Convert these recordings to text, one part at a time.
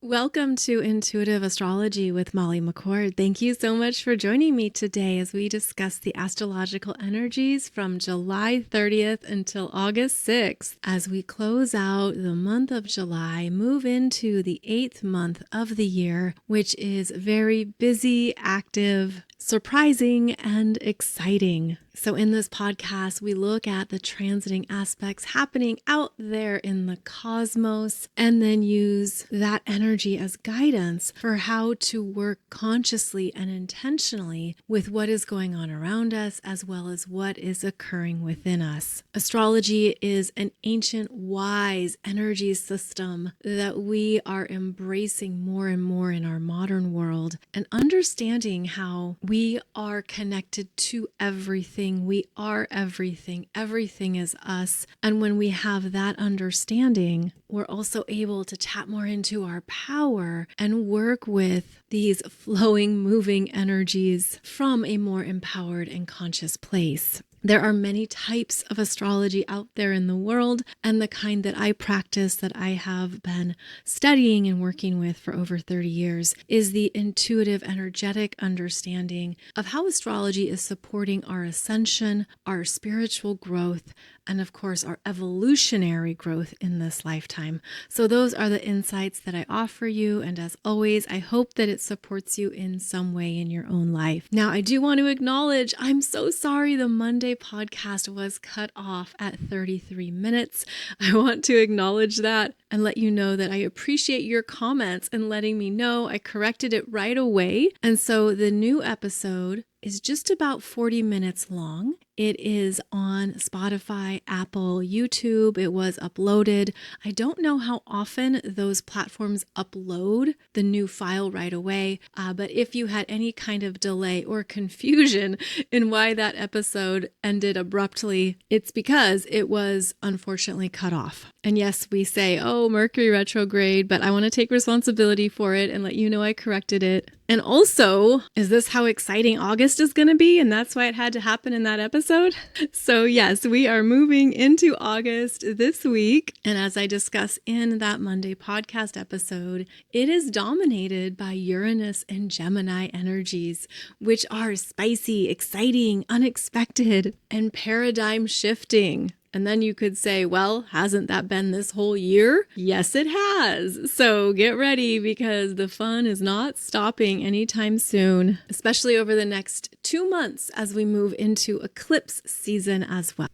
Welcome to Intuitive Astrology with Molly McCord. Thank you so much for joining me today as we discuss the astrological energies from July 30th until August 6th. As we close out the month of July, move into the 8th month of the year, which is very busy, active, surprising, and exciting. So in this podcast, we look at the transiting aspects happening out there in the cosmos and then use that energy as guidance for how to work consciously and intentionally with what is going on around us as well as what is occurring within us. Astrology is an ancient, wise energy system that we are embracing more and more in our modern world and understanding how we are connected to everything. We are everything. Everything is us. And when we have that understanding, we're also able to tap more into our power and work with these flowing, moving energies from a more empowered and conscious place. There are many types of astrology out there in the world, and the kind that I practice, that I have been studying and working with for over 30 years, is the intuitive, energetic understanding of how astrology is supporting our ascension, our spiritual growth, and of course, our evolutionary growth in this lifetime. So those are the insights that I offer you. And as always, I hope that it supports you in some way in your own life. Now, I do want to acknowledge, I'm so sorry the Monday podcast was cut off at 33 minutes. I want to acknowledge that and let you know that I appreciate your comments and letting me know. I corrected it right away. And so the new episode is just about 40 minutes long. It is on Spotify, Apple, YouTube. It was uploaded. I don't know how often those platforms upload the new file right away, but if you had any kind of delay or confusion in why that episode ended abruptly, it's because it was unfortunately cut off. And yes, we say, oh, Mercury retrograde, but I want to take responsibility for it and let you know I corrected it. And also, is this how exciting August is going to be? And that's why it had to happen in that episode. So yes, we are moving into August this week. And as I discuss in that Monday podcast episode, it is dominated by Uranus and Gemini energies, which are spicy, exciting, unexpected, and paradigm shifting. And then you could say, well, hasn't that been this whole year? Yes, it has. So get ready because the fun is not stopping anytime soon, especially over the next 2 months as we move into eclipse season as well.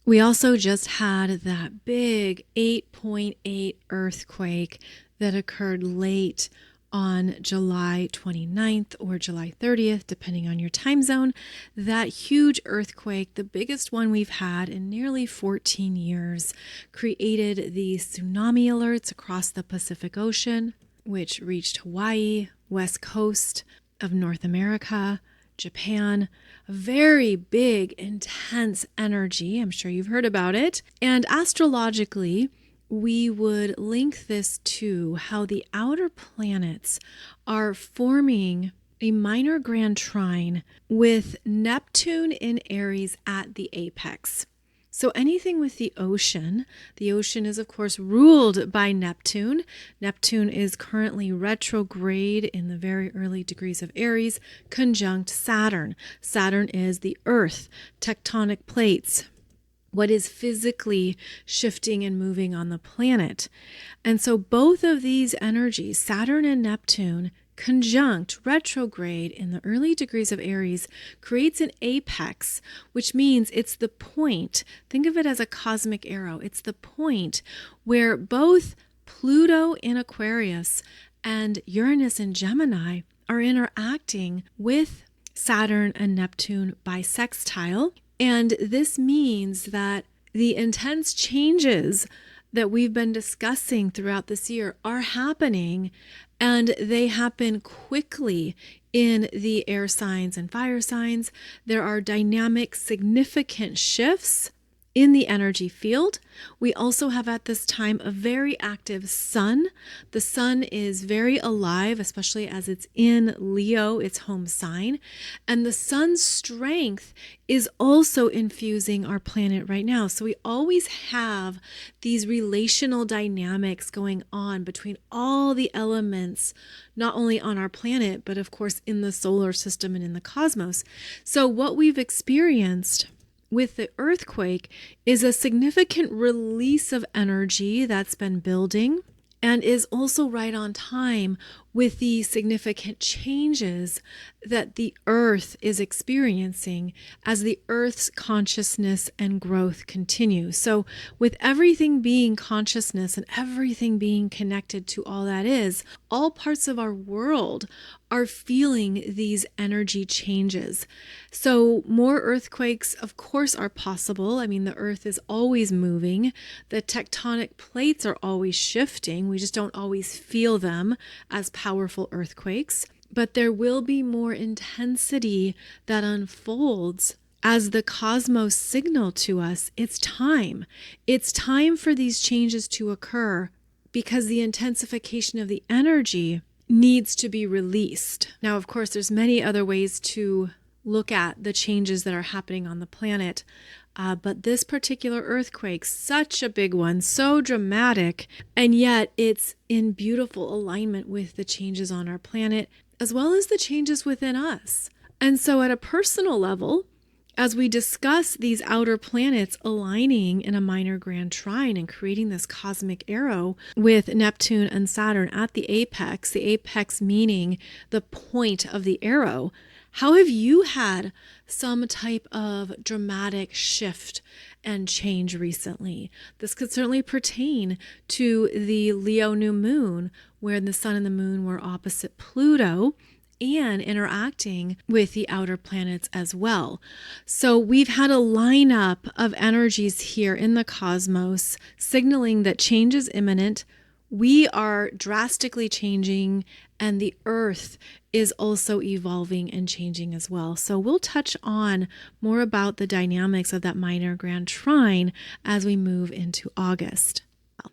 We also just had that big 8.8 earthquake that occurred late on July 29th or July 30th, depending on your time zone. That huge earthquake, the biggest one we've had in nearly 14 years, created the tsunami alerts across the Pacific Ocean, which reached Hawaii, west coast of North America, Japan. A very big, intense energy. I'm sure you've heard about it. And astrologically, we would link this to how the outer planets are forming a minor grand trine with Neptune in Aries at the apex. So anything with the ocean is of course ruled by Neptune. Neptune is currently retrograde in the very early degrees of Aries, conjunct Saturn. Saturn is the earth, tectonic plates, what is physically shifting and moving on the planet. And so both of these energies, Saturn and Neptune, conjunct retrograde in the early degrees of Aries, creates an apex, which means it's the point. Think of it as a cosmic arrow. It's the point where both Pluto in Aquarius and Uranus in Gemini are interacting with Saturn and Neptune by sextile. And this means that the intense changes that we've been discussing throughout this year are happening, and they happen quickly in the air signs and fire signs. There are dynamic, significant shifts in the energy field. We also have at this time a very active sun. The sun is very alive, especially as it's in Leo, its home sign. And the sun's strength is also infusing our planet right now. So we always have these relational dynamics going on between all the elements, not only on our planet, but of course in the solar system and in the cosmos. So what we've experienced with the earthquake is a significant release of energy that's been building and is also right on time with the significant changes that the earth is experiencing as the earth's consciousness and growth continue. So with everything being consciousness and everything being connected to all that is, all parts of our world are feeling these energy changes. So more earthquakes, of course, are possible. I mean, the earth is always moving. The tectonic plates are always shifting. We just don't always feel them as powerful earthquakes. But there will be more intensity that unfolds as the cosmos signal to us it's time. It's time for these changes to occur because the intensification of the energy needs to be released. Now, of course, there's many other ways to look at the changes that are happening on the planet. But this particular earthquake, such a big one, so dramatic, and yet it's in beautiful alignment with the changes on our planet, as well as the changes within us. And so at a personal level, as we discuss these outer planets aligning in a minor grand trine and creating this cosmic arrow with Neptune and Saturn at the apex meaning the point of the arrow, how have you had some type of dramatic shift and change recently? This could certainly pertain to the Leo new moon, where the sun and the moon were opposite Pluto and interacting with the outer planets as well. So we've had a lineup of energies here in the cosmos signaling that change is imminent. We are drastically changing, and the earth is also evolving and changing as well. So we'll touch on more about the dynamics of that minor grand trine as we move into August.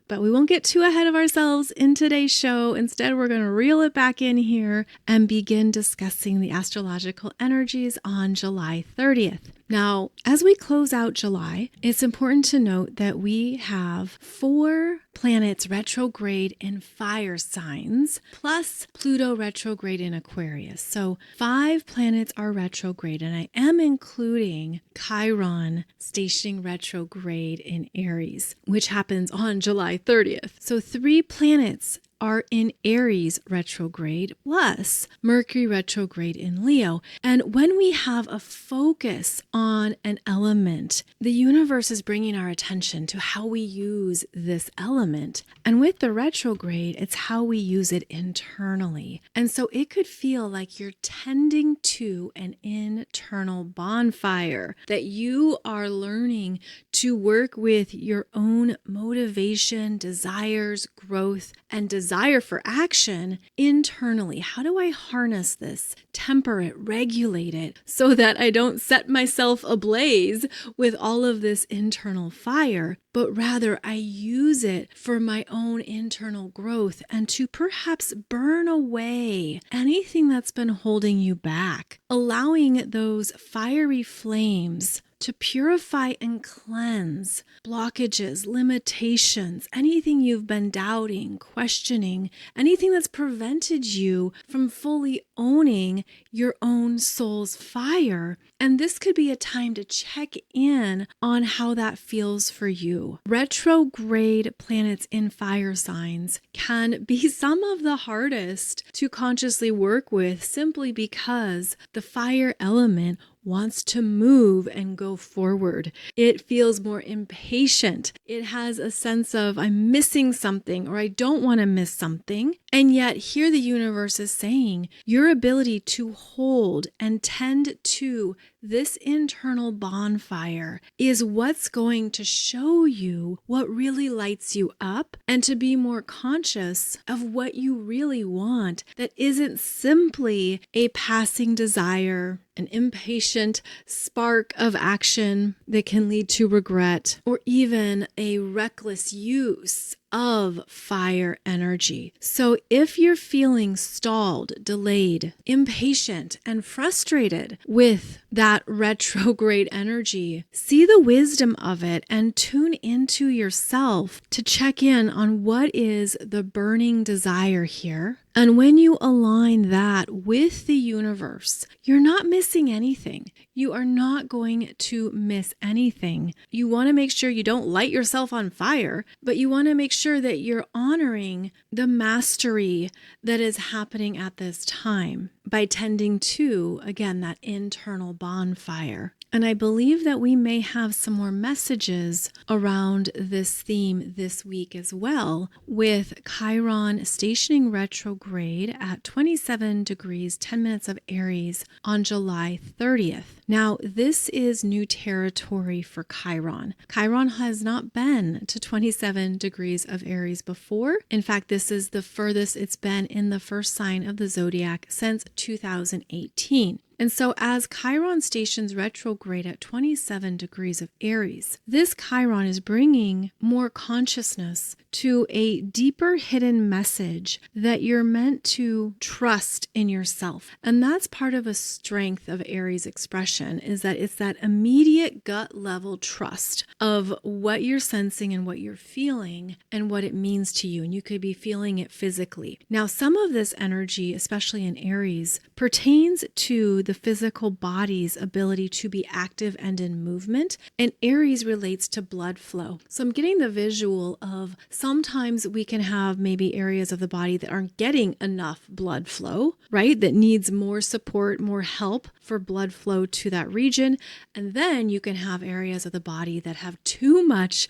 But we won't get too ahead of ourselves in today's show. Instead, we're going to reel it back in here and begin discussing the astrological energies on July 30th. Now, as we close out July, it's important to note that we have 4 planets retrograde in fire signs, plus Pluto retrograde in Aquarius. So 5 planets are retrograde, and I am including Chiron stationing retrograde in Aries, which happens on July 30th. So 3 planets are in Aries retrograde, plus Mercury retrograde in Leo. And when we have a focus on an element, the universe is bringing our attention to how we use this element. And with the retrograde, it's how we use it internally. And so it could feel like you're tending to an internal bonfire, that you are learning to work with your own motivation, desires, growth, and desire for action internally. How do I harness this, temper it, regulate it, so that I don't set myself ablaze with all of this internal fire, but rather I use it for my own internal growth and to perhaps burn away anything that's been holding you back, allowing those fiery flames to purify and cleanse blockages, limitations, anything you've been doubting, questioning, anything that's prevented you from fully owning your own soul's fire. And this could be a time to check in on how that feels for you. Retrograde planets in fire signs can be some of the hardest to consciously work with, simply because the fire element wants to move and go forward. It feels more impatient. It has a sense of I'm missing something, or I don't want to miss something. And yet here the universe is saying your ability to hold and tend to this internal bonfire is what's going to show you what really lights you up, and to be more conscious of what you really want that isn't simply a passing desire an impatient spark of action that can lead to regret, or even a reckless use of fire energy. So if you're feeling stalled, delayed, impatient, and frustrated with that retrograde energy, see the wisdom of it and tune into yourself to check in on what is the burning desire here. And when you align that with the universe, you're not missing anything. You are not going to miss anything. You want to make sure you don't light yourself on fire, but you want to make sure that you're honoring the mastery that is happening at this time by tending to, again, that internal bonfire. And I believe that we may have some more messages around this theme this week as well, with Chiron stationing retrograde at 27 degrees, 10 minutes of Aries on July 30th. Now, this is new territory for Chiron. Chiron has not been to 27 degrees of Aries before. In fact, this is the furthest it's been in the first sign of the zodiac since 2018. And so as Chiron stations retrograde at 27 degrees of Aries, this Chiron is bringing more consciousness to a deeper hidden message that you're meant to trust in yourself. And that's part of a strength of Aries expression, is that it's that immediate gut level trust of what you're sensing and what you're feeling and what it means to you. And you could be feeling it physically. Now, some of this energy, especially in Aries, pertains to the physical body's ability to be active and in movement, and Aries relates to blood flow. So I'm getting the visual of sometimes we can have maybe areas of the body that aren't getting enough blood flow, right? That needs more support, more help for blood flow to that region. And then you can have areas of the body that have too much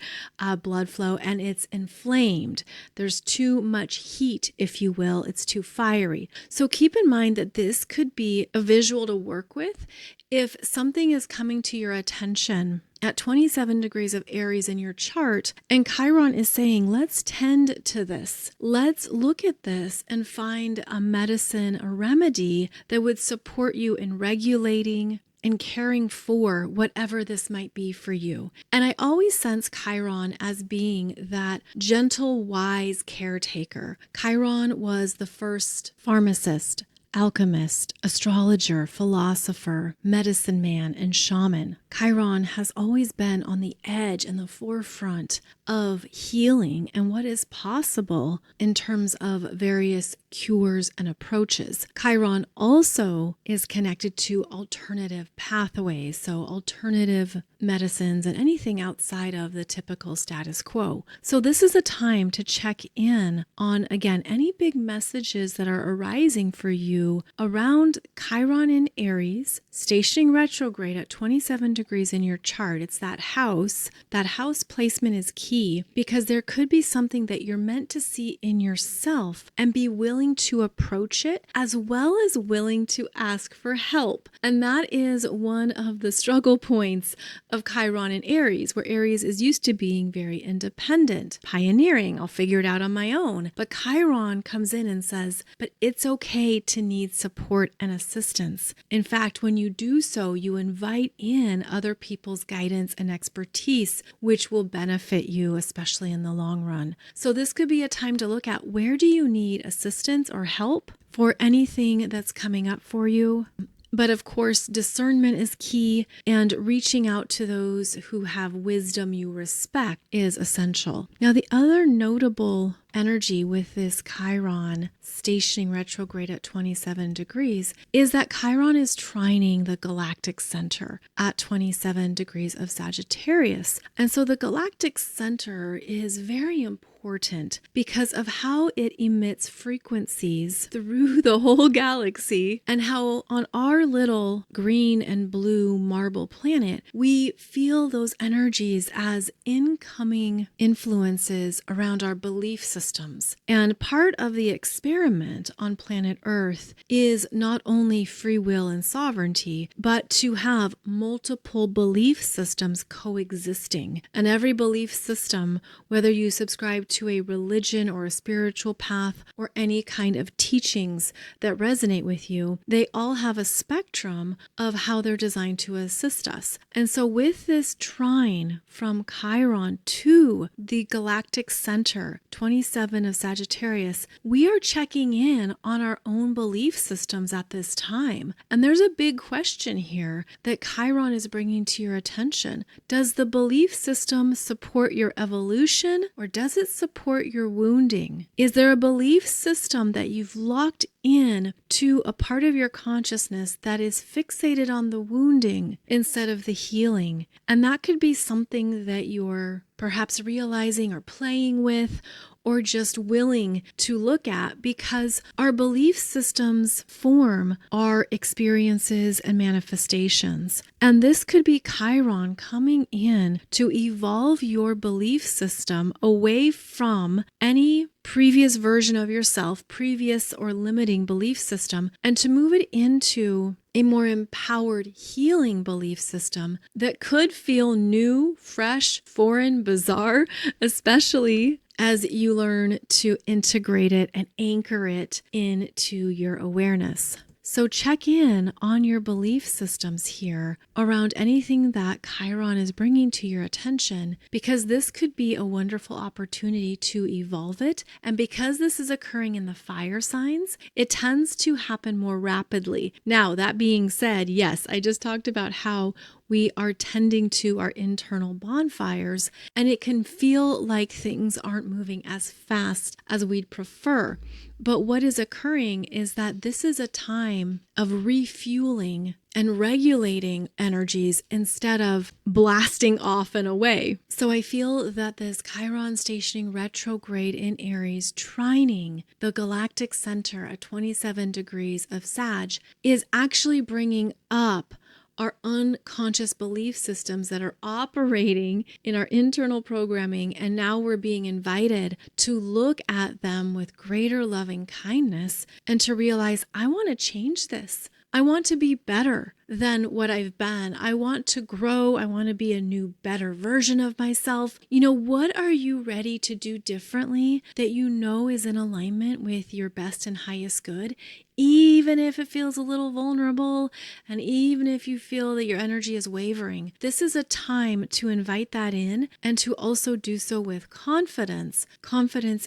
blood flow and it's inflamed. There's too much heat, if you will. It's too fiery. So keep in mind that this could be a visual to work with if something is coming to your attention at 27 degrees of Aries in your chart, and Chiron is saying, let's tend to this. Let's look at this and find a medicine, a remedy that would support you in regulating and caring for whatever this might be for you. And I always sense Chiron as being that gentle, wise caretaker. Chiron was the first pharmacist, alchemist, astrologer, philosopher, medicine man, and shaman. Chiron has always been on the edge and the forefront of healing and what is possible in terms of various cures and approaches. Chiron also is connected to alternative pathways, so alternative medicines and anything outside of the typical status quo. So this is a time to check in on, again, any big messages that are arising for you around Chiron in Aries, stationing retrograde at 27 degrees in your chart. It's that house. That house placement is key because there could be something that you're meant to see in yourself and be willing to approach it, as well as willing to ask for help. And that is one of the struggle points of Chiron in Aries, where Aries is used to being very independent, pioneering. I'll figure it out on my own. But Chiron comes in and says, but it's okay to need support and assistance. In fact, when you do so, you invite in other people's guidance and expertise, which will benefit you, especially in the long run. So this could be a time to look at, where do you need assistance or help for anything that's coming up for you? But of course, discernment is key, and reaching out to those who have wisdom you respect is essential. Now, the other notable energy with this Chiron stationing retrograde at 27 degrees is that Chiron is trining the Galactic Center at 27 degrees of Sagittarius. And so the Galactic Center is very important because of how it emits frequencies through the whole galaxy, and how on our little green and blue marble planet, we feel those energies as incoming influences around our belief systems. And part of the experiment on planet Earth is not only free will and sovereignty, but to have multiple belief systems coexisting. And every belief system, whether you subscribe to a religion or a spiritual path or any kind of teachings that resonate with you, they all have a spectrum of how they're designed to assist us. And so with this trine from Chiron to the Galactic Center, 27 of Sagittarius, we are checking in on our own belief systems at this time. And there's a big question here that Chiron is bringing to your attention. Does the belief system support your evolution, or does it support your wounding? Is there a belief system that you've locked in to a part of your consciousness that is fixated on the wounding instead of the healing? And that could be something that you're perhaps realizing or playing with, or just willing to look at, because our belief systems form our experiences and manifestations. And this could be Chiron coming in to evolve your belief system away from any previous version of yourself, previous or limiting belief system, and to move it into a more empowered, healing belief system that could feel new, fresh, foreign, bizarre, especially as you learn to integrate it and anchor it into your awareness. So check in on your belief systems here around anything that Chiron is bringing to your attention, because this could be a wonderful opportunity to evolve it. And because this is occurring in the fire signs, it tends to happen more rapidly. Now, that being said, yes, I just talked about how we are tending to our internal bonfires, and it can feel like things aren't moving as fast as we'd prefer. But what is occurring is that this is a time of refueling and regulating energies instead of blasting off and away. So I feel that this Chiron stationing retrograde in Aries, trining the Galactic Center at 27 degrees of Sag, is actually bringing up our unconscious belief systems that are operating in our internal programming, and now we're being invited to look at them with greater loving kindness and to realize, I want to change this. I want to be better than what I've been. I want to grow. I want to be a new, better version of myself. What are you ready to do differently that you know is in alignment with your best and highest good? Even if it feels a little vulnerable, and even if you feel that your energy is wavering, this is a time to invite that in, and to also do so with confidence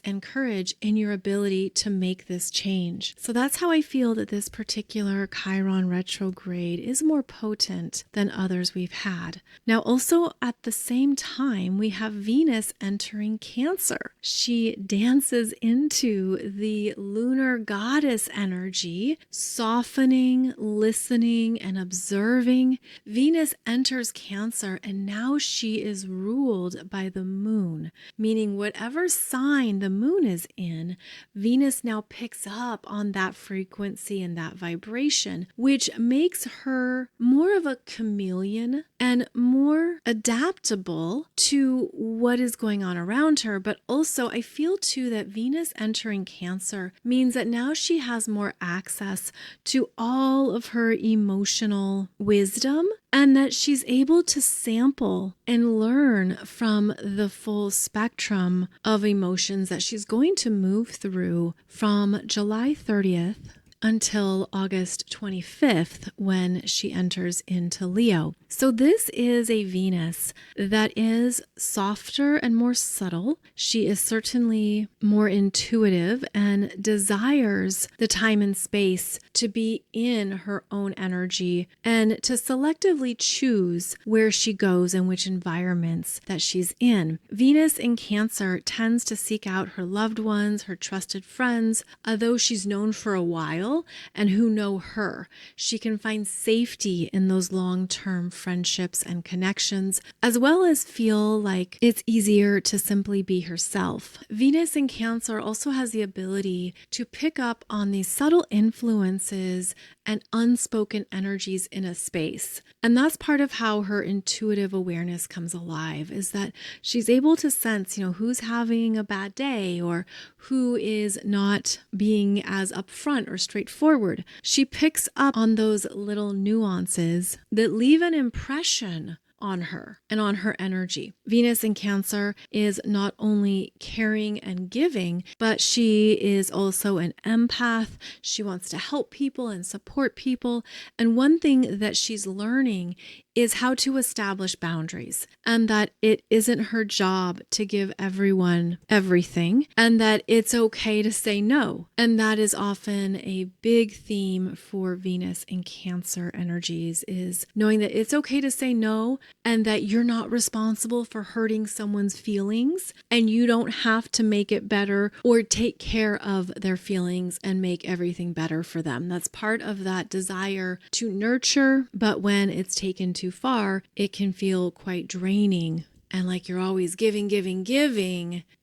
and courage in your ability to make this change. So that's how I feel that this particular Chiron retrograde is more potent than others we've had. Now, also at the same time, we have Venus entering Cancer. She dances into the lunar goddess energy, softening, listening, and observing. Venus enters Cancer, and now she is ruled by the moon, meaning whatever sign the moon is in, Venus now picks up on that frequency and that vibration, which makes her more of a chameleon and more adaptable to what is going on around her. But also, I feel too that Venus entering Cancer means that now she has more access to all of her emotional wisdom, and that she's able to sample and learn from the full spectrum of emotions that she's going to move through from July 30th until August 25th, when she enters into Leo. So this is a Venus that is softer and more subtle. She is certainly more intuitive and desires the time and space to be in her own energy and to selectively choose where she goes and which environments that she's in. Venus in Cancer tends to seek out her loved ones, her trusted friends, those she's known for a while and who know her. She can find safety in those long-term friendships and connections, as well as feel like it's easier to simply be herself. Venus in Cancer also has the ability to pick up on these subtle influences and unspoken energies in a space. And that's part of how her intuitive awareness comes alive, is that she's able to sense, who's having a bad day or who is not being as upfront or straightforward. She picks up on those little nuances that leave an impression on her and on her energy. Venus in Cancer is not only caring and giving, but she is also an empath. She wants to help people and support people. And one thing that she's learning is how to establish boundaries, and that it isn't her job to give everyone everything, and that it's okay to say no. And that is often a big theme for Venus in Cancer energies, is knowing that it's okay to say no, and that you're not responsible for hurting someone's feelings, and you don't have to make it better or take care of their feelings and make everything better for them. That's part of that desire to nurture, but when it's taken too far, it can feel quite draining and like you're always giving,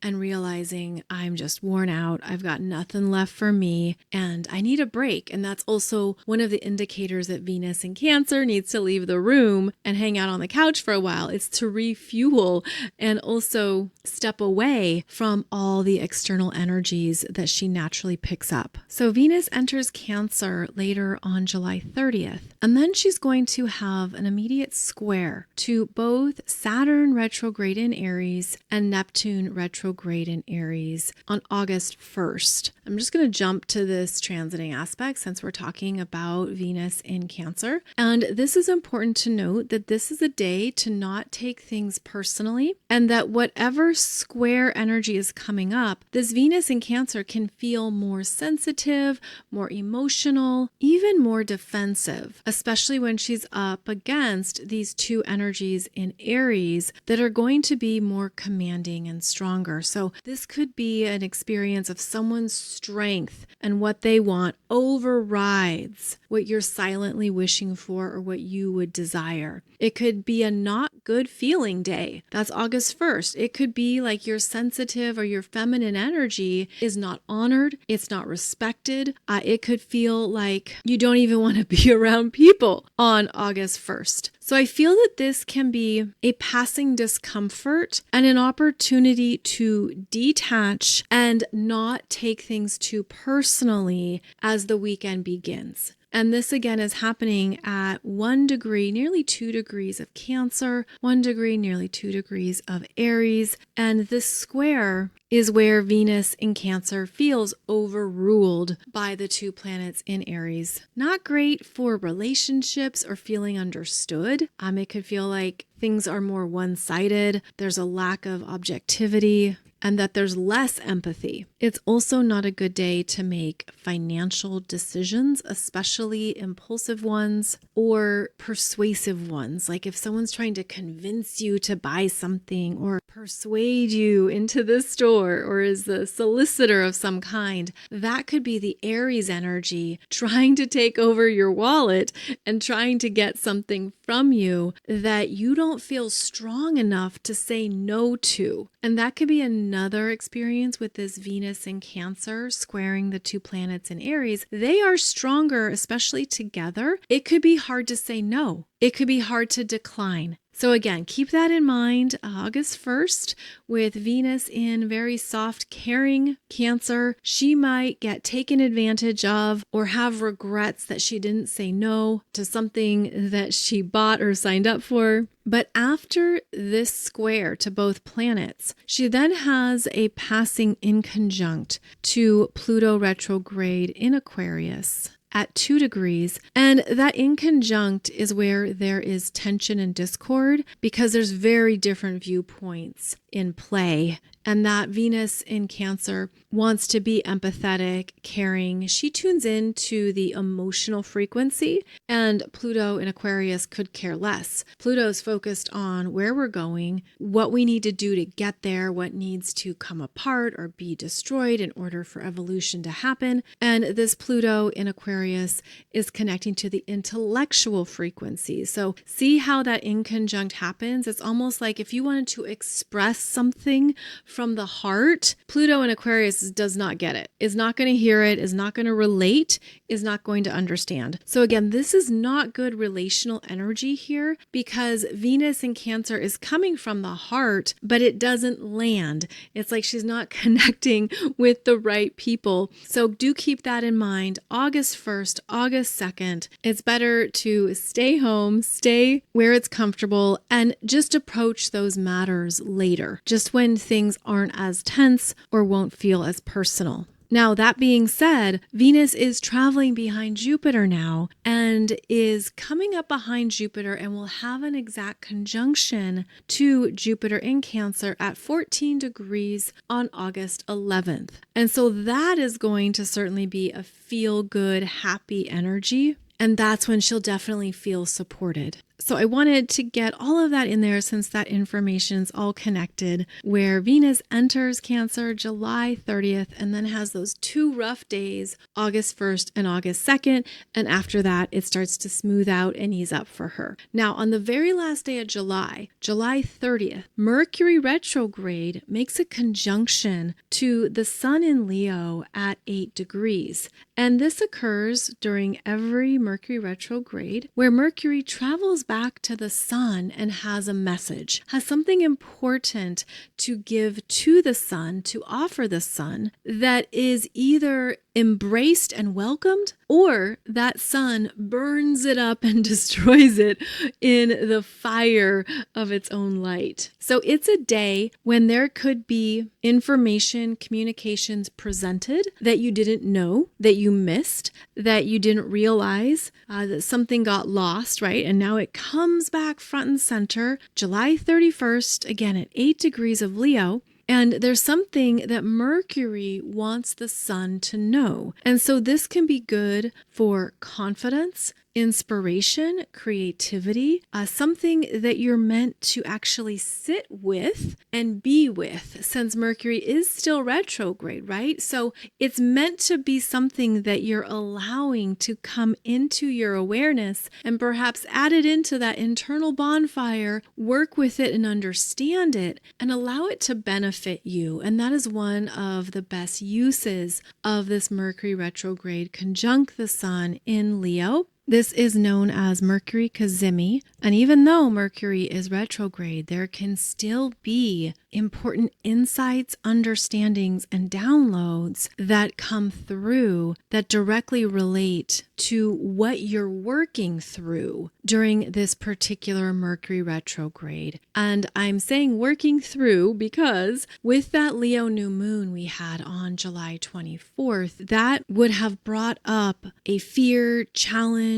and realizing I'm just worn out. I've got nothing left for me and I need a break. And that's also one of the indicators that Venus in Cancer needs to leave the room and hang out on the couch for a while. It's to refuel and also step away from all the external energies that she naturally picks up. So Venus enters Cancer later on July 30th, and then she's going to have an immediate square to both Saturn retrograde in Aries and Neptune retrograde in Aries on August 1st. I'm just going to jump to this transiting aspect since we're talking about Venus in Cancer. And this is important to note that this is a day to not take things personally, and that whatever square energy is coming up, this Venus in Cancer can feel more sensitive, more emotional, even more defensive, especially when she's up against these two energies in Aries that are going to be more commanding and stronger. So this could be an experience of someone's strength and what they want overrides what you're silently wishing for or what you would desire. It could be a not good feeling day. That's August 1st. It could be like your sensitive or your feminine energy is not honored. It's not respected. It could feel like you don't even want to be around people on August 1st. So I feel that this can be a passing discomfort and an opportunity to detach and not take things too personally as the weekend begins. And this again is happening at 1 degree, nearly 2 degrees of Cancer, 1 degree, nearly 2 degrees of Aries. And this square is where Venus in Cancer feels overruled by the two planets in Aries. Not great for relationships or feeling understood. It could feel like things are more one-sided. There's a lack of objectivity, and that there's less empathy. It's also not a good day to make financial decisions, especially impulsive ones or persuasive ones. Like if someone's trying to convince you to buy something or persuade you into the store or is the solicitor of some kind, that could be the Aries energy trying to take over your wallet and trying to get something from you that you don't feel strong enough to say no to. And that could be another experience with this Venus in Cancer squaring the two planets in Aries. They are stronger, especially together. It could be hard to say no. It could be hard to decline. So again, keep that in mind. August 1st with Venus in very soft, caring Cancer. She might get taken advantage of or have regrets that she didn't say no to something that she bought or signed up for. But after this square to both planets, she then has a passing inconjunct to Pluto retrograde in Aquarius at 2 degrees. And that inconjunct is where there is tension and discord because there's very different viewpoints in play. And that Venus in Cancer wants to be empathetic, caring. She tunes into the emotional frequency, and Pluto in Aquarius could care less. Pluto's focused on where we're going, what we need to do to get there, what needs to come apart or be destroyed in order for evolution to happen. And this Pluto in Aquarius is connecting to the intellectual frequency. So see how that inconjunct happens? It's almost like if you wanted to express something from the heart, Pluto in Aquarius does not get it, is not going to hear it, is not going to relate, is not going to understand. So again, this is not good relational energy here because Venus in Cancer is coming from the heart, but it doesn't land. It's like she's not connecting with the right people. So do keep that in mind. August 1st, August 2nd, it's better to stay home, stay where it's comfortable, and just approach those matters later, just when things aren't as tense or won't feel as personal. Now, that being said, Venus is traveling behind Jupiter now and is coming up behind Jupiter and will have an exact conjunction to Jupiter in Cancer at 14 degrees on August 11th. And so that is going to certainly be a feel-good, happy energy. And that's when she'll definitely feel supported. So I wanted to get all of that in there since that information's all connected, where Venus enters Cancer July 30th and then has those 2 rough days, August 1st and August 2nd. And after that, it starts to smooth out and ease up for her. Now, on the very last day of July, July 30th, Mercury retrograde makes a conjunction to the Sun in Leo at 8 degrees. And this occurs during every Mercury retrograde, where Mercury travels back to the Sun and has a message, has something important to give to the Sun, to offer the Sun, that is either embraced and welcomed, or that Sun burns it up and destroys it in the fire of its own light. So it's a day when there could be information, communications presented that you didn't know, that you missed, that you didn't realize, that something got lost, right? And now it comes back front and center, July 31st, again at 8 degrees of Leo. And there's something that Mercury wants the Sun to know. And so this can be good for confidence, inspiration, creativity, something that you're meant to actually sit with and be with, since Mercury is still retrograde, right? So it's meant to be something that you're allowing to come into your awareness and perhaps add it into that internal bonfire, work with it and understand it, and allow it to benefit you. And that is one of the best uses of this Mercury retrograde conjunct the Sun in Leo. This is known as Mercury Cazimi, and even though Mercury is retrograde, there can still be important insights, understandings, and downloads that come through that directly relate to what you're working through during this particular Mercury retrograde. And I'm saying working through because with that Leo new moon we had on July 24th, that would have brought up a fear, challenge,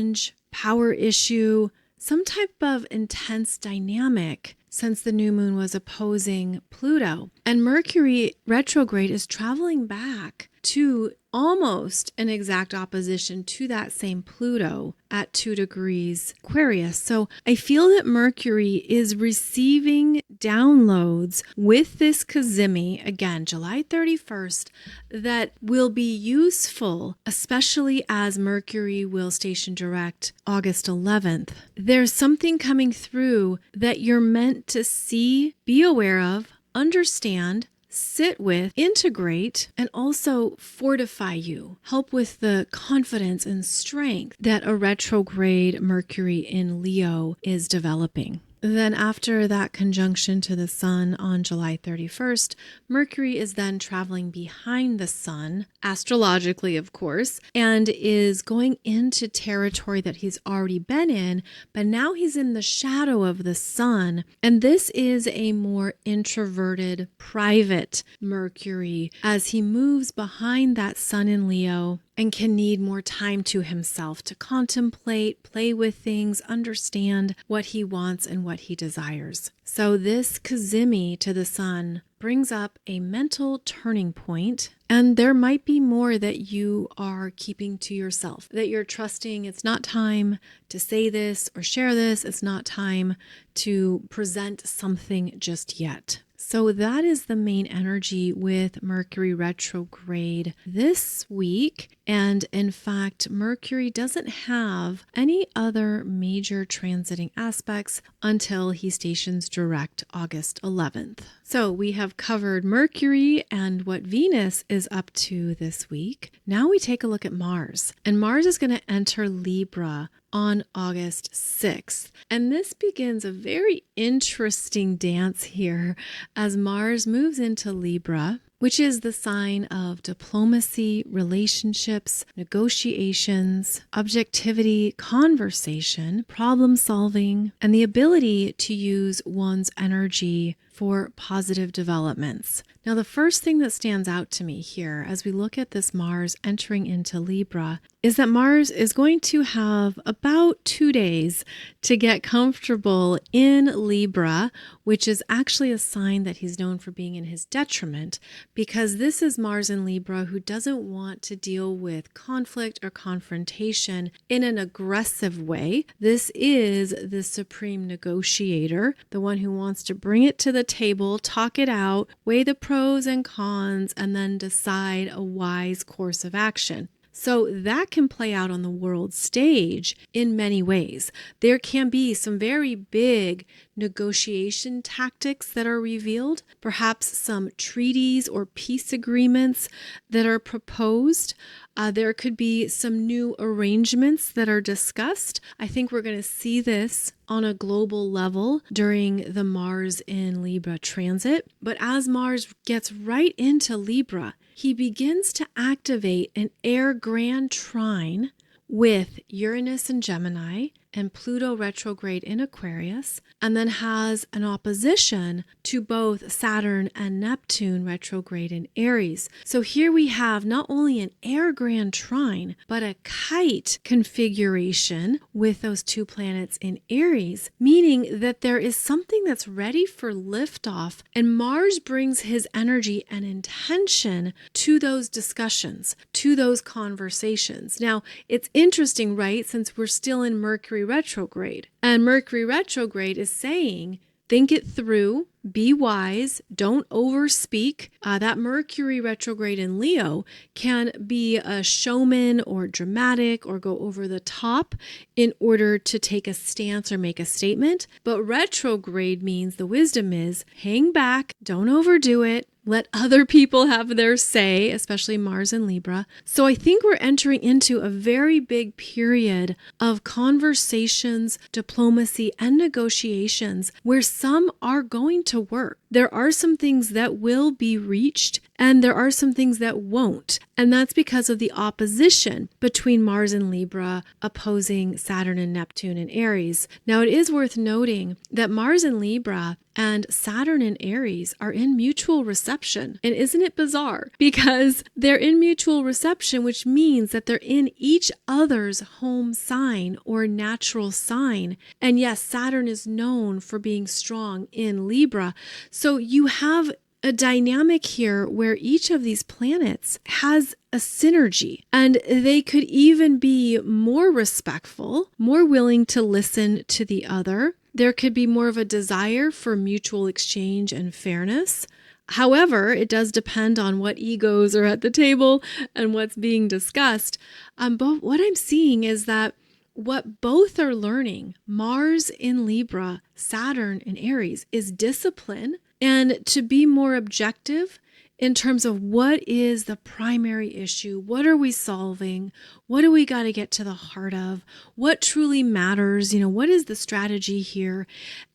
power issue, some type of intense dynamic since the new moon was opposing Pluto. And Mercury retrograde is traveling back to almost an exact opposition to that same Pluto at 2 degrees Aquarius. So I feel that Mercury is receiving downloads with this Cazimi, again, July 31st, that will be useful, especially as Mercury will station direct August 11th. There's something coming through that you're meant to see, be aware of, understand, sit with, integrate, and also fortify you. Help with the confidence and strength that a retrograde Mercury in Leo is developing. Then after that conjunction to the Sun on July 31st, Mercury is then traveling behind the Sun, astrologically of course, and is going into territory that he's already been in, but now he's in the shadow of the Sun. And this is a more introverted, private Mercury as he moves behind that Sun in Leo and can need more time to himself to contemplate, play with things, understand what he wants and what he desires. So this Cazimi to the Sun brings up a mental turning point, and there might be more that you are keeping to yourself, that you're trusting it's not time to say this or share this, it's not time to present something just yet. So that is the main energy with Mercury retrograde this week. And in fact, Mercury doesn't have any other major transiting aspects until he stations direct August 11th. So we have covered Mercury and what Venus is up to this week. Now we take a look at Mars. And Mars is going to enter Libra on August 6th. And this begins a very interesting dance here as Mars moves into Libra, which is the sign of diplomacy, relationships, negotiations, objectivity, conversation, problem solving, and the ability to use one's energy for positive developments. Now, the first thing that stands out to me here as we look at this Mars entering into Libra is that Mars is going to have about 2 days to get comfortable in Libra, which is actually a sign that he's known for being in his detriment, because this is Mars in Libra who doesn't want to deal with conflict or confrontation in an aggressive way. This is the supreme negotiator, the one who wants to bring it to the table, talk it out, weigh the pros and cons, and then decide a wise course of action. So that can play out on the world stage in many ways. There can be some very big negotiation tactics that are revealed, perhaps some treaties or peace agreements that are proposed. There could be some new arrangements that are discussed. I think we're going to see this on a global level during the Mars in Libra transit. But as Mars gets right into Libra, he begins to activate an Air Grand Trine with Uranus in Gemini and Pluto retrograde in Aquarius, and then has an opposition to both Saturn and Neptune retrograde in Aries. So here we have not only an Air Grand Trine, but a Kite configuration with those two planets in Aries, meaning that there is something that's ready for liftoff, and Mars brings his energy and intention to those discussions, to those conversations. Now, it's interesting, right? Since we're still in Mercury retrograde, and Mercury retrograde is saying, think it through, be wise, don't overspeak. That Mercury retrograde in Leo can be a showman or dramatic or go over the top in order to take a stance or make a statement. But retrograde means the wisdom is hang back, don't overdo it. Let other people have their say, especially Mars and Libra. So I think we're entering into a very big period of conversations, diplomacy, and negotiations where some are going to work. There are some things that will be reached, and there are some things that won't. And that's because of the opposition between Mars and Libra opposing Saturn and Neptune and Aries. Now, it is worth noting that Mars and Libra and Saturn and Aries are in mutual reception. And isn't it bizarre? Because they're in mutual reception, which means that they're in each other's home sign or natural sign. And yes, Saturn is known for being strong in Libra. So you have a dynamic here where each of these planets has a synergy, and they could even be more respectful, more willing to listen to the other. There could be more of a desire for mutual exchange and fairness. However, it does depend on what egos are at the table and what's being discussed. But what I'm seeing is that what both are learning, Mars in Libra, Saturn in Aries, is discipline and to be more objective in terms of what is the primary issue, what are we solving, what do we got to get to the heart of, what truly matters, what is the strategy here?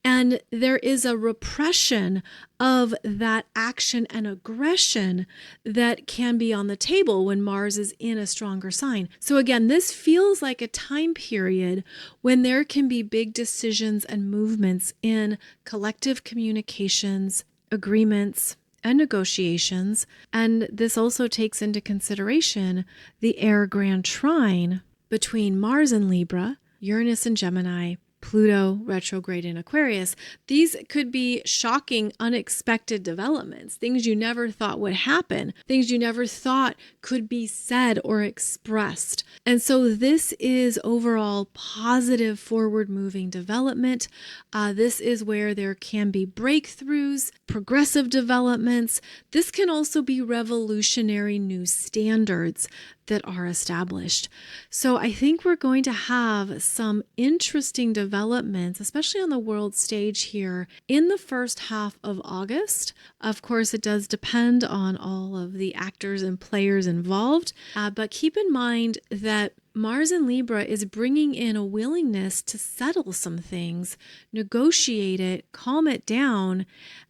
And there is a repression of that action and aggression that can be on the table when Mars is in a stronger sign. So again, this feels like a time period when there can be big decisions and movements in collective communications, agreements, and negotiations. And this also takes into consideration the Air Grand Trine between Mars and Libra, Uranus and Gemini, Pluto retrograde in Aquarius. These could be shocking, unexpected developments, things you never thought would happen, things you never thought could be said or expressed. And so this is overall positive, forward-moving development. This is where there can be breakthroughs, progressive developments. This can also be revolutionary new standards that are established. So I think we're going to have some interesting developments, especially on the world stage here in the first half of August. Of course, it does depend on all of the actors and players involved, but keep in mind that Mars in Libra is bringing in a willingness to settle some things, negotiate it, calm it down.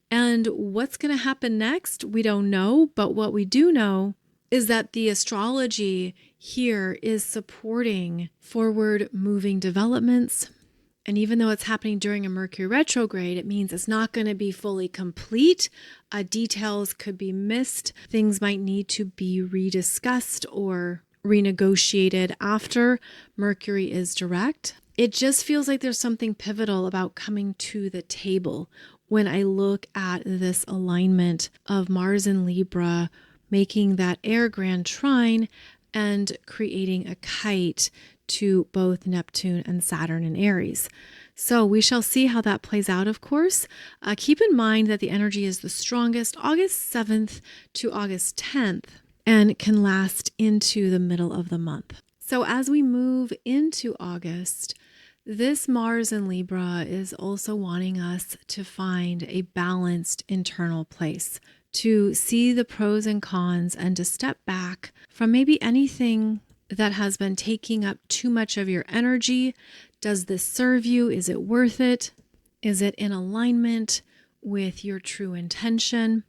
And what's going to happen next? We don't know, but what we do know is that the astrology here is supporting forward moving developments. And even though it's happening during a Mercury retrograde, it means it's not going to be fully complete. Details could be missed. Things might need to be rediscussed or renegotiated after Mercury is direct. It just feels like there's something pivotal about coming to the table when I look at this alignment of Mars in Libra, making that Air Grand Trine and creating a kite to both Neptune and Saturn in Aries. So we shall see how that plays out, of course. Keep in mind that the energy is the strongest August 7th to August 10th and can last into the middle of the month. So as we move into August, this Mars in Libra is also wanting us to find a balanced internal place, to see the pros and cons and to step back from maybe anything that has been taking up too much of your energy. Does this serve you? Is it worth it? Is it in alignment with your true intention?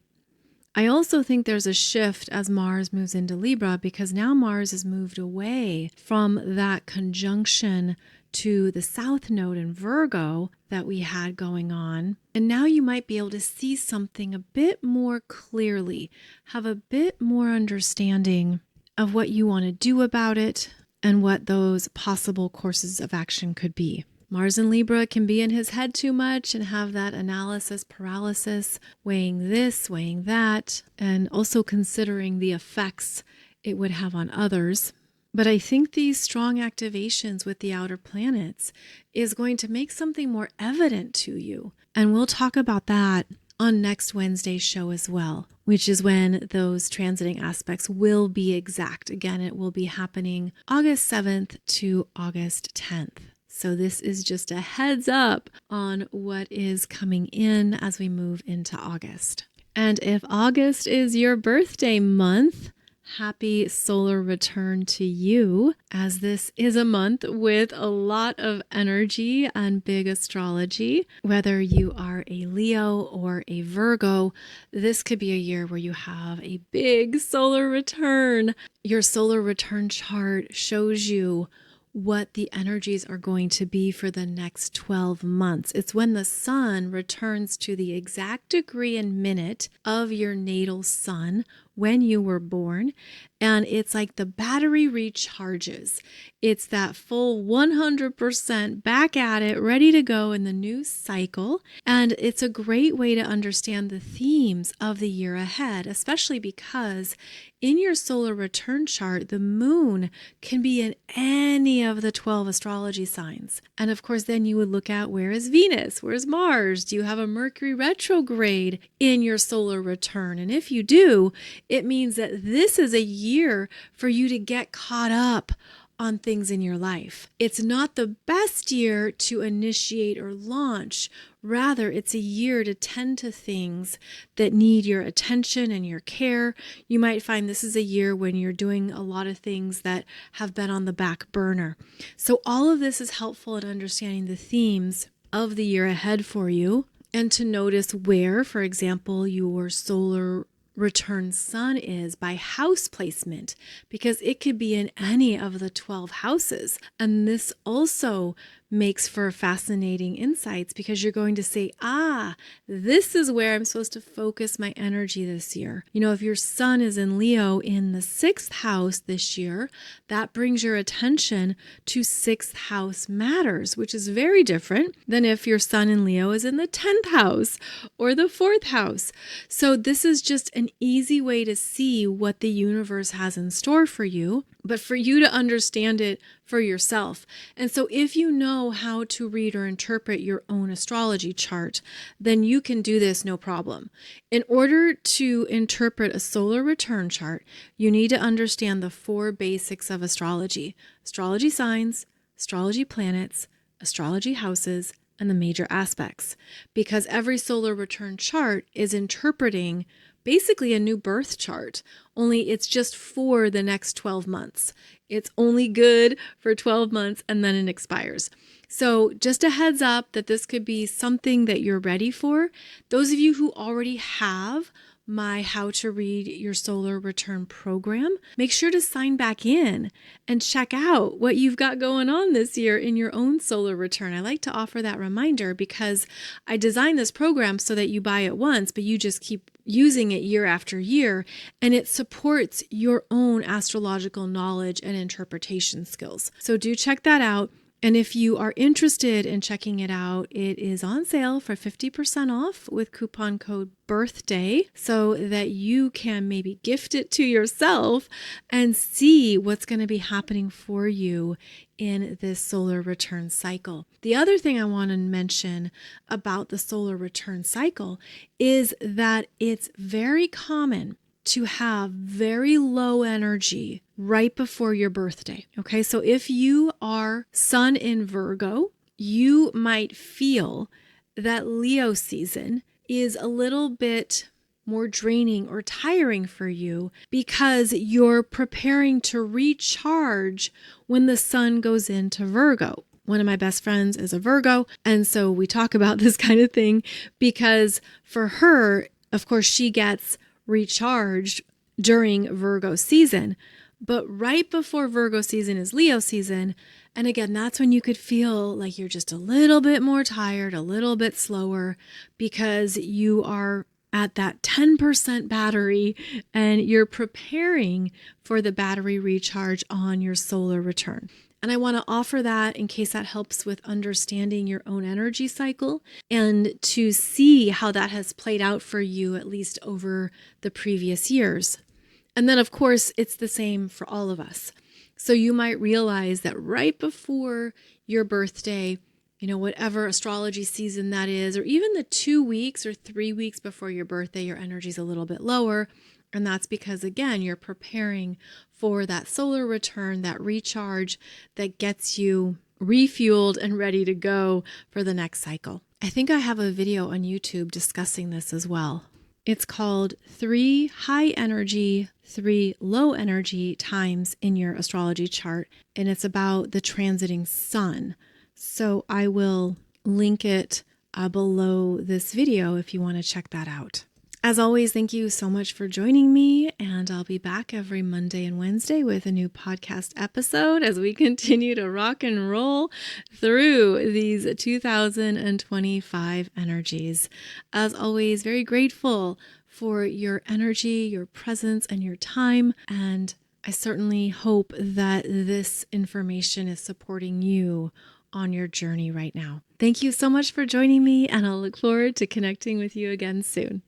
I also think there's a shift as Mars moves into Libra, because now Mars has moved away from that conjunction to the South Node in Virgo that we had going on. And now you might be able to see something a bit more clearly, have a bit more understanding of what you want to do about it and what those possible courses of action could be. Mars in Libra can be in his head too much and have that analysis paralysis, weighing this, weighing that, and also considering the effects it would have on others. But I think these strong activations with the outer planets is going to make something more evident to you. And we'll talk about that on next Wednesday's show as well, which is when those transiting aspects will be exact. Again, it will be happening August 7th to August 10th. So this is just a heads up on what is coming in as we move into August. And if August is your birthday month, happy solar return to you, as this is a month with a lot of energy and big astrology. Whether you are a Leo or a Virgo, this could be a year where you have a big solar return. Your solar return chart shows you what the energies are going to be for the next 12 months. It's when the sun returns to the exact degree and minute of your natal sun when you were born. And it's like the battery recharges. It's that full 100% back at it, ready to go in the new cycle. And it's a great way to understand the themes of the year ahead, especially because in your solar return chart, the moon can be in any of the 12 astrology signs. And of course, then you would look at, where is Venus? Where's Mars? Do you have a Mercury retrograde in your solar return? And if you do, it means that this is a year for you to get caught up on things in your life. It's not the best year to initiate or launch. Rather, it's a year to tend to things that need your attention and your care. You might find this is a year when you're doing a lot of things that have been on the back burner. So all of this is helpful in understanding the themes of the year ahead for you, and to notice where, for example, your solar return sun is by house placement, because it could be in any of the 12 houses. And this also makes for fascinating insights, because you're going to say, this is where I'm supposed to focus my energy this year. If your sun is in Leo in the 6th house this year, that brings your attention to 6th house matters, which is very different than if your sun in Leo is in the 10th house or the 4th house. So this is just an easy way to see what the universe has in store for you, but for you to understand it for yourself. And so if you know how to read or interpret your own astrology chart, then you can do this no problem. In order to interpret a solar return chart, you need to understand the 4 basics of astrology: astrology signs, astrology planets, astrology houses, and the major aspects. Because every solar return chart is interpreting basically a new birth chart, only it's just for the next 12 months. It's only good for 12 months and then it expires. So just a heads up that this could be something that you're ready for. Those of you who already have my How to Read Your Solar Return program, make sure to sign back in and check out what you've got going on this year in your own solar return. I like to offer that reminder because I designed this program so that you buy it once, but you just keep using it year after year, and it supports your own astrological knowledge and interpretation skills. So do check that out. And if you are interested in checking it out, it is on sale for 50% off with coupon code BIRTHDAY, so that you can maybe gift it to yourself and see what's going to be happening for you in this solar return cycle. The other thing I want to mention about the solar return cycle is that it's very common to have very low energy right before your birthday. Okay, so if you are Sun in Virgo, you might feel that Leo season is a little bit more draining or tiring for you because you're preparing to recharge when the sun goes into Virgo. One of my best friends is a Virgo, and so we talk about this kind of thing because for her, of course, she gets recharged during Virgo season, but right before Virgo season is Leo season. And again, that's when you could feel like you're just a little bit more tired, a little bit slower, because you are at that 10% battery and you're preparing for the battery recharge on your solar return. And I want to offer that in case that helps with understanding your own energy cycle and to see how that has played out for you, at least over the previous years. And then, of course, it's the same for all of us. So you might realize that right before your birthday, whatever astrology season that is, or even the 2 weeks or 3 weeks before your birthday, your energy is a little bit lower. And that's because, again, you're preparing for that solar return, that recharge that gets you refueled and ready to go for the next cycle. I think I have a video on YouTube discussing this as well. It's called 3 high energy, 3 low energy times in your astrology chart. And it's about the transiting sun. So I will link it below this video if you want to check that out. As always, thank you so much for joining me, and I'll be back every Monday and Wednesday with a new podcast episode as we continue to rock and roll through these 2025 energies. As always, very grateful for your energy, your presence, and your time, and I certainly hope that this information is supporting you on your journey right now. Thank you so much for joining me, and I'll look forward to connecting with you again soon.